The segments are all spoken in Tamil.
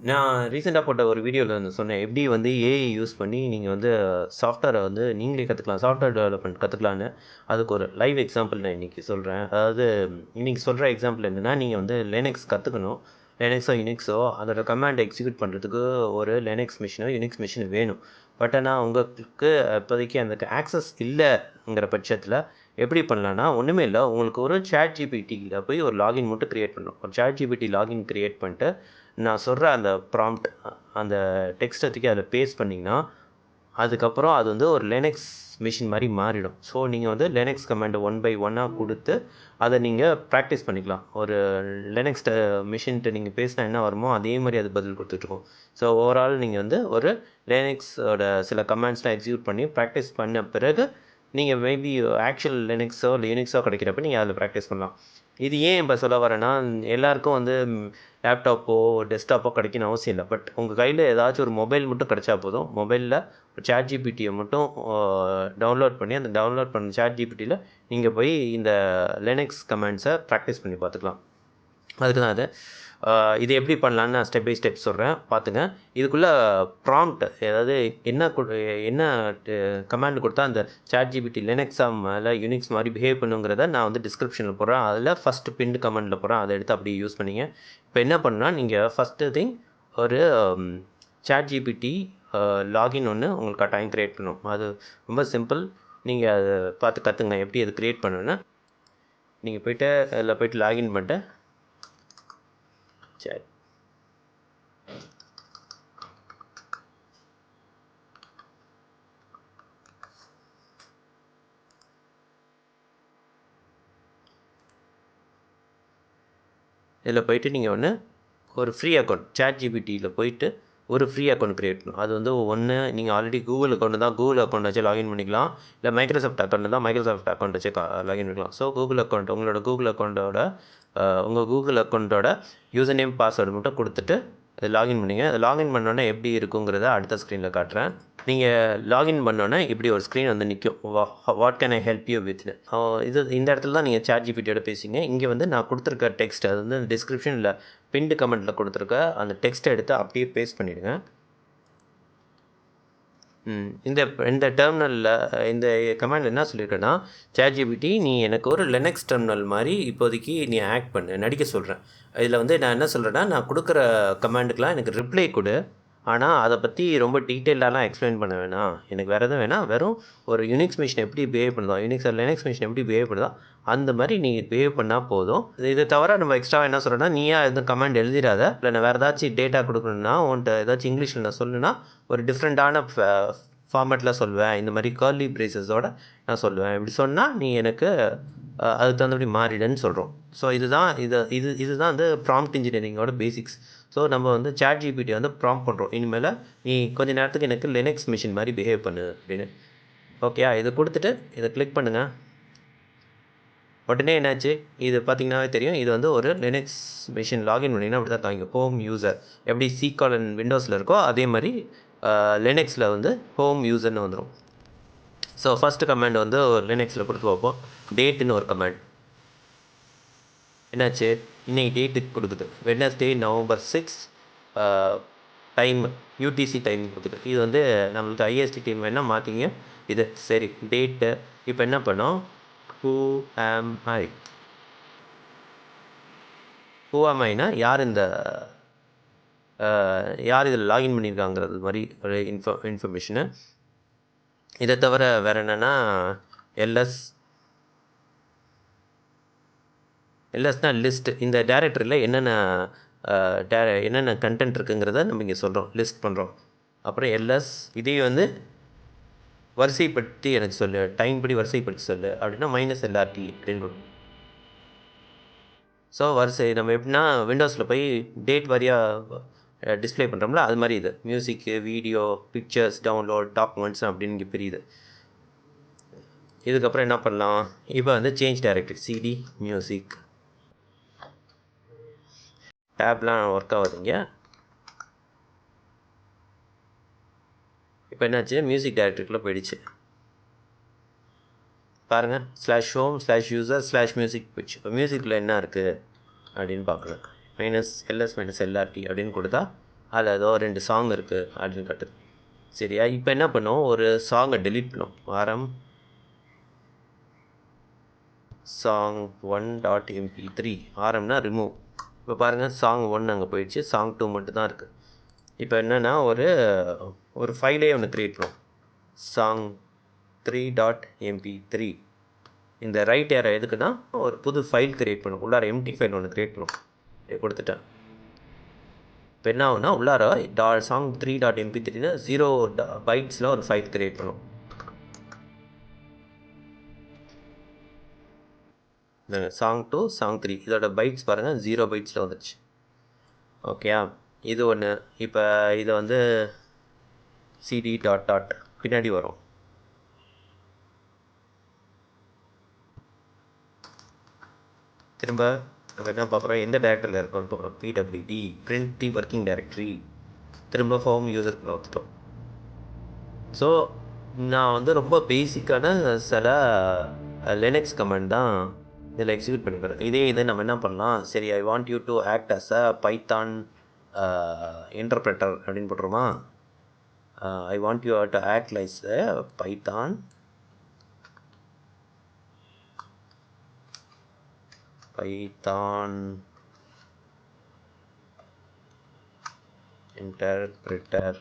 நான் ரீசென்ட்டா போட்ட ஒரு வீடியோல வந்து சொன்னேன். எப்படி வந்து ஏஐ யூஸ் பண்ணி நீங்க வந்து சாஃப்ட்வேர வந்து நீங்களே கத்துக்கலாம். சாஃப்ட்வேர் டெவலப்மெண்ட் கத்துக்கலான்னு. அதுக்கு ஒரு லைவ் எக்ஸாம்பிள் நான் இன்னைக்கு சொல்றேன். அதாவது இன்னைக்கு சொல்ற எக்ஸாம்பிள் என்னன்னா, நீங்க வந்து லினக்ஸ் கத்துக்கணும். லினக்ஸோ, யுனிக்ஸோ அதோட கமாண்ட் எக்ஸிக்யூட் பண்றதுக்கு ஒரு லினக்ஸ் மெஷினோ, யுனிக்ஸ் மெஷின் வேணும். பட் ஆனா உங்களுக்கு இப்போதைக்கு அந்த ஆக்சஸ் இல்லங்கிற பட்சத்தில எப்படி பண்ணலான்னா, ஒண்ணுமே இல்ல. உங்களுக்கு ஒரு ChatGPTல போய் ஒரு லாகின் மட்டும் கிரியேட் பண்ணணும். ஒரு ChatGPT லாகின் கிரியேட் பண்ணிட்டு நான் சொல்ற அந்த ப்ராம்ப்ட் அந்த டெக்ஸ்ட்ட தூக்கி அதில பேஸ்ட் பண்ணீங்கன்னா, அதுக்கப்புறம் அது வந்து ஒரு லினக்ஸ் மெஷின் மாரி மாறிடும். ஸோ, நீங்க வந்து லினக்ஸ் கமாண்ட் ஒன் பை ஒன்னா குடுத்து, அத நீங்க பிராக்டிஸ் பண்ணிக்கலாம். ஒரு லினக்ஸ் மெஷின்ட்ட நீங்க பேசினா என்ன வருமோ, அதே மாரி அது பதில் குடுத்துட்டுருக்கும். ஸோ, ஓவரால் நீங்க வந்து ஒரு லினக்ஸோட சில கமாண்ட்ஸ்லாம் எக்ஸிக்யூட் பண்ணி பிராக்டிஸ் பண்ண பிறகு, நீங்க மேபி ஆக்சுவல் லினக்ஸோ இல்ல யுனிக்ஸோ கிடைக்கிறப்ப நீங்க அதில பிராக்டிஸ் பண்ணலாம். இது ஏன் இப்ப சொல்ல வரேன்னா, எல்லாருக்கும் வந்து லேப்டாப்போ, டெஸ்க்டாப்போ கிடைக்கணும்னு அவசியம் இல்ல. பட் உங்க கையில ஏதாச்சும் ஒரு மொபைல் மட்டும் கிடைச்சா போதும். மொபைல்ல ChatGPTய மட்டும் டவுன்லோட் பண்ணி, அந்த டவுன்லோட் பண்ண ChatGPTல நீங்க போய் இந்த லினக்ஸ் கமாண்ட்ஸ பிராக்டிஸ் பண்ணி பார்த்துக்கலாம். அதுக்கு தான் அது. இது எப்படி பண்ணலான்னு நான் ஸ்டெப் பை ஸ்டெப் சொல்றேன். பார்த்துங்க. இதுக்குள்ள ப்ராம்ப்ட் அதாவது என்ன என்ன ட கமாண்ட் குடுத்தா அந்த ChatGPT லினக்ஸா இல்ல யுனிக்ஸ் மாரி பிஹேவ் பண்ணுங்கிறத நான் வந்து டிஸ்கிரிப்ஷன்ல போடுறேன். அதில ஃபர்ஸ்ட் பின்ட் கமாண்ட்ல போடுறேன். அத எடுத்து அப்படியே யூஸ் பண்ணிங்க. இப்ப என்ன பண்ணணும்னா, நீங்க ஃபர்ஸ்ட் திங் ஒரு ChatGPT லாகின் ஒண்ணு உங்களுக்கு கட்டாயம் கிரியேட் பண்ணணும். அது ரொம்ப சிம்பிள். நீங்க அத பார்த்து கத்துங்க. எப்படி அது கிரியேட் பண்ணணும்னு. நீங்க போயிட்டு அதில போயிட்டு லாகின் பண்ணிட்டு சரி. இதில போயிட்டு நீங்க ஒரு ஃப்ரீ அக்கவுண்ட் ChatGPTல போயிட்டு ஒரு ஃப்ரீ அக்கவுண்ட் கிரியேட் பண்ணணும். அது வந்து ஒண்ணு நீங்க ஆல்ரெடி கூகுள் அக்கவுண்ட் தான் கூகுள் அக்கவுண்ட் வச்சு லாகின் பண்ணிக்கலாம். இல்ல மைக்ரோசாஃப்ட் அக்கவுண்ட் தான் மைக்ரோசாஃப்ட் அக்கவுண்ட் வச்சு லாகின் பண்ணிக்கலாம். ஸோ கூகுள் அக்கவுண்ட் உங்களோட கூகுள் அக்கவுண்டோட உங்க கூகுள் அக்கவுண்டோட யூசர் நேம், பாஸ்வேர்டு மட்டும் குடுத்துட்டு லாகின் பண்ணீங்க. லாகின் பண்ணோனே எப்படி இருக்குங்கிறத அடுத்த ஸ்க்ரீன்ல காட்டுறேன். நீங்க லாகின் பண்ணோனே இப்படி ஒரு ஸ்க்ரீன் வந்து நிக்கும். What can I help you வித்ன்னு. இந்த இடத்துல தான் நீங்க ChatGPTயோட பேசுவீங்க. இங்க வந்து நான் குடுத்துருக்க டெக்ஸ்ட் அது வந்து டிஸ்கிரிப்ஷன்ல பின்டு கமெண்ட்ல குடுத்துருக்க அந்த டெக்ஸ்ட்ட எடுத்து அப்படியே பேஸ்ட் பண்ணிடுங்க. இந்த இந்த டெர்மினல்ல இந்த கமாண்ட்ல என்ன சொல்லியிருக்கேன்னா, ChatGPT நீ எனக்கு ஒரு லினக்ஸ் டெர்மினல் மாரி இப்போதைக்கு நீ ஆக்ட் பண்ணு. நடிக்க சொல்றேன். இதில வந்து நான் என்ன சொல்றேன்னா, நான் குடுக்குற கமாண்டுக்குலாம் எனக்கு ரிப்ளை குடு. ஆனா, அத பத்தி ரொம்ப டீட்டெயில்டாலாம் எக்ஸ்ப்ளைன் பண்ண வேணாம். எனக்கு வேற எதுவும் வேணாம். வெறும் ஒரு யுனிக்ஸ் மெஷின் எப்படி பிஹேவ் பண்ணுதோ, யுனிக்ஸ் ஆர் லினக்ஸ் மெஷின் எப்படி பிஹேவ் பண்ணுதோ, அந்த மாரி நீ பிஹேவ் பண்ணா போதும். இத தவிர நம்ம எக்ஸ்ட்ராவா என்ன சொல்றோம்னா, நீயா எதுவும் கமாண்ட் எழுதிறாத. இல்ல நான் வேற ஏதாச்சும் டேட்டா குடுக்கணும்னா, உன்ட்ட ஏதாச்சும் இங்கிலீஷ்ல நான் சொல்லணும்னா, ஒரு டிஃபரண்டான ஃபார்மேட்ல சொல்வேன். இந்த மாரி கர்லி பிரேசஸோட நான் சொல்லுவேன். இப்படி சொன்னா நீ எனக்கு அதுக்கு தகுந்தபடி மாறிடுன்னு சொல்றோம். ஸோ இதுதான் வந்து ப்ராம்ப்ட் இன்ஜினியரிங்கோட பேசிக்ஸ். ஸோ நம்ம வந்து ChatGPT வந்து ப்ராம்ப்ட் பண்றோம். இனிமேல நீ கொஞ்ச நேரத்துக்கு எனக்கு லினக்ஸ் மெஷின் மாரி பிஹேவ் பண்ணு அப்படின்னு. ஓகேயா? இத குடுத்துட்டு இத கிளிக் பண்ணுங்க. உடனே என்னாச்சு? இது பார்த்தீங்கன்னாவே தெரியும். இது வந்து ஒரு லினக்ஸ் மெஷின் லாகின் பண்ணீங்கன்னா அப்படி தான் காமிக்கும். ஹோம் யூசர் எப்படி C:, விண்டோஸ்ல இருக்கோ அதே மாரி லினக்ஸ்ல வந்து ஹோம் யூசர்ன்னு வந்துரும். ஸோ ஃபர்ஸ்ட் கமாண்ட் வந்து ஒரு லினக்ஸ்ல குடுத்து பார்ப்போம். டேட்ன்னு ஒரு கமாண்ட். என்னாச்சு? இன்னைக்கு டேட்டுக்கு குடுக்குது. வெட்னஸ்டே நவம்பர் 6 அ டைம் UTC டைம் குடுக்குது. இது வந்து நம்மளுக்கு IST டைம் வேணா மாத்திங்க. இது சரி டேட்டு. இப்ப என்ன பண்ணோம்? ஹூ ஆம் ஐ? ஹூ ஆம் ஐனா யார் இந்த யார் இதில லாகின் பண்ணியிருக்காங்கிறது மாரி ஒரு இன்ஃபர்மேஷனு. இத தவிர வேற என்னன்னா, எல்எஸ் எல்எஸ்னா லிஸ்ட். இந்த டைரக்டரியில அ என்னென்ன கன்டென்ட் இருக்குங்கிறத நம்ம இங்க சொல்றோம். லிஸ்ட் பண்றோம். அப்புறம் எல்எஸ் இதையும் வந்து வரிசைப்படுத்தி எனக்கு சொல்லு. டைம் படி வரிசைப்படுத்தி சொல்லு அப்படின்னா -LRT அப்படின்னு கொடுக்கும். ஸோ வரிசை நம்ம எப்படின்னா விண்டோஸ்ல போய் டேட் வாரியா டிஸ்ப்ளே பண்றோம்ல, அது மாரி இது. Music, video, pictures, download, documents அப்படின்னு இங்க பிரியுது. இதுக்கப்புறம் என்ன பண்ணலாம்? இப்ப வந்து சேஞ்ச் டைரக்டரி சிடி, மியூசிக். டேப்லாம் ஒர்க் ஆகுதுங்க. இப்போ என்னாச்சு? மியூசிக் டைரக்டரிக்குள்ள போயிடுச்சு. பாருங்க /home/user/music போயிடுச்சு. இப்போ மியூசிக்கில் என்ன இருக்குது அப்படின்னு பார்க்குறேன். -ls -lrt அப்படின்னு கொடுத்தா அதில் ஏதோ 2 சாங் இருக்குது அப்படின்னு காட்டுது. சரியா? இப்போ என்ன பண்ணும், ஒரு சாங்கை டெலீட் பண்ணும். ஆரம் சாங் 1.mp3 ஆரம்னா ரிமூவ். இப்போ பாருங்கள் சாங் 1 அங்கே போயிடுச்சு, சாங் 2 மட்டும் தான் இருக்குது. இப்போ என்னென்னா ஒரு ஃபைலே ஒன்று க்ரியேட் பண்ணும், சாங் 3.mp3. இந்த ரைட் ஏரோ எதுக்குன்னா ஒரு புது ஃபைல் க்ரியேட் பண்ணும், உள்ளார எம்டி ஃபைல் ஒன்று க்ரியேட் பண்ணும். கொடுத்துட்டேன். இப்போ என்ன ஆகுனா உள்ளார சாங் 3.mp3 0 பைட்ஸில் ஒரு ஃபைல் க்ரியேட் பண்ணும். சாங் 2 சாங் 3 இதோட பைட்ஸ் பாருங்கள் 0 பைட்ஸில் வந்துடுச்சு. ஓகேயா? இது ஒன்று. இப்போ இதை வந்து சிடி டாட் டாட் பின்னாடி வரும். திரும்ப நம்ம என்ன பார்க்குறோம், எந்த டேரக்டரியில் இருக்கோம், இப்போ பிடபிள்யூடி பிரிண்ட் தி ஒர்க்கிங் டைரக்டரி. திரும்ப ஹோம் யூசருக்கு வந்துட்டோம். ஸோ நான் வந்து ரொம்ப பேசிக்கான சில லினக்ஸ் கமெண்ட் தான் இதில் எக்ஸிக்யூட் பண்ணிக்கிறேன். இதை நம்ம என்ன பண்ணலாம், சரி I want you to act as a Python interpreter அப்படின்னு போட்டுருமா. I want you to act like Python interpreter.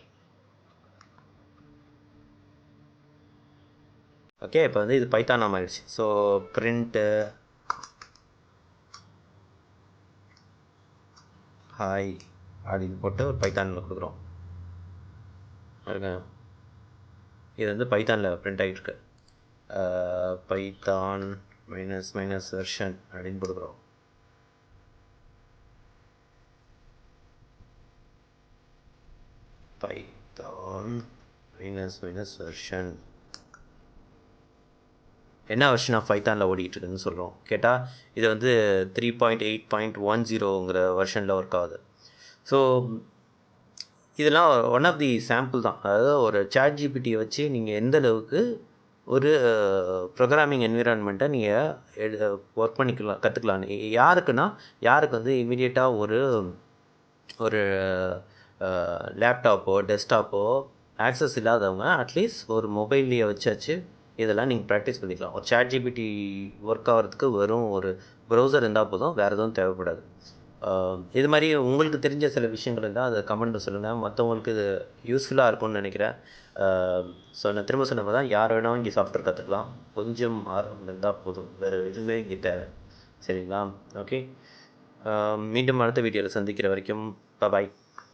Okay, இப்போ வந்து இது பைத்தானாக மாறிடுச்சு. ஸோ பிரிண்ட்டு ஹாய் அப்படின்னு போட்டு ஒரு பைத்தானில் கொடுக்குறோம். இது வந்து பைத்தானில் பிரிண்ட் ஆகிட்டுருக்கு. பைத்தான் மைனஸ் வெர்ஷன் அப்படின்னு கொடுக்குறோம். பைத்தான் மைனஸ் வெர்ஷன் என்ன வெர்ஷன் ஆஃப் பைத்தானில் ஓடிட்டுருக்குன்னு சொல்கிறோம். கேட்டால் இது வந்து 3.8.10ங்கிற வெர்ஷனில் ஒர்க் ஆகுது. ஸோ இதெல்லாம் ஒன் ஆஃப் தி சாம்பிள் தான். அதாவது ஒரு சாட்ஜிபிட்டியை வச்சு நீங்கள் எந்த அளவுக்கு ஒரு ப்ரோக்ராமிங் என்விரான்மெண்ட்டை நீங்கள் ஒர்க் பண்ணிக்கலாம், கற்றுக்கலாம். யாருக்கு வந்து இமீடியட்டாக ஒரு லேப்டாப்போ டெஸ்க்டாப்போ ஆக்சஸ் இல்லாதவங்க அட்லீஸ்ட் ஒரு மொபைல்லையே வச்சாச்சு இதெல்லாம் நீங்கள் ப்ராக்டிஸ் பண்ணிக்கலாம். ஒரு சாட்ஜிபிட்டி ஒர்க் ஆகிறதுக்கு வெறும் ஒரு ப்ரௌசர் இருந்தால் போதும், வேறு எதுவும் தேவைப்படாது. இது மாதிரி உங்களுக்கு தெரிஞ்ச சில விஷயங்கள் இருந்தால் அதை கமெண்ட்டில் சொல்லுங்கள். மற்றவங்களுக்கு இது யூஸ்ஃபுல்லாக இருக்கும்னு நினைக்கிறேன். நான் திரும்ப சொன்னப்போ தான், யார் வேணாலும் இங்கே சாஃப்ட்வேர் கற்றுக்கலாம், கொஞ்சம் ஆர்வம் இருந்தால் போதும், வேறு எதுவுமே இங்கே தேவை. சரிங்களா? ஓகே, மீண்டும் அடுத்த வீடியோவில் சந்திக்கிற வரைக்கும் பாய்.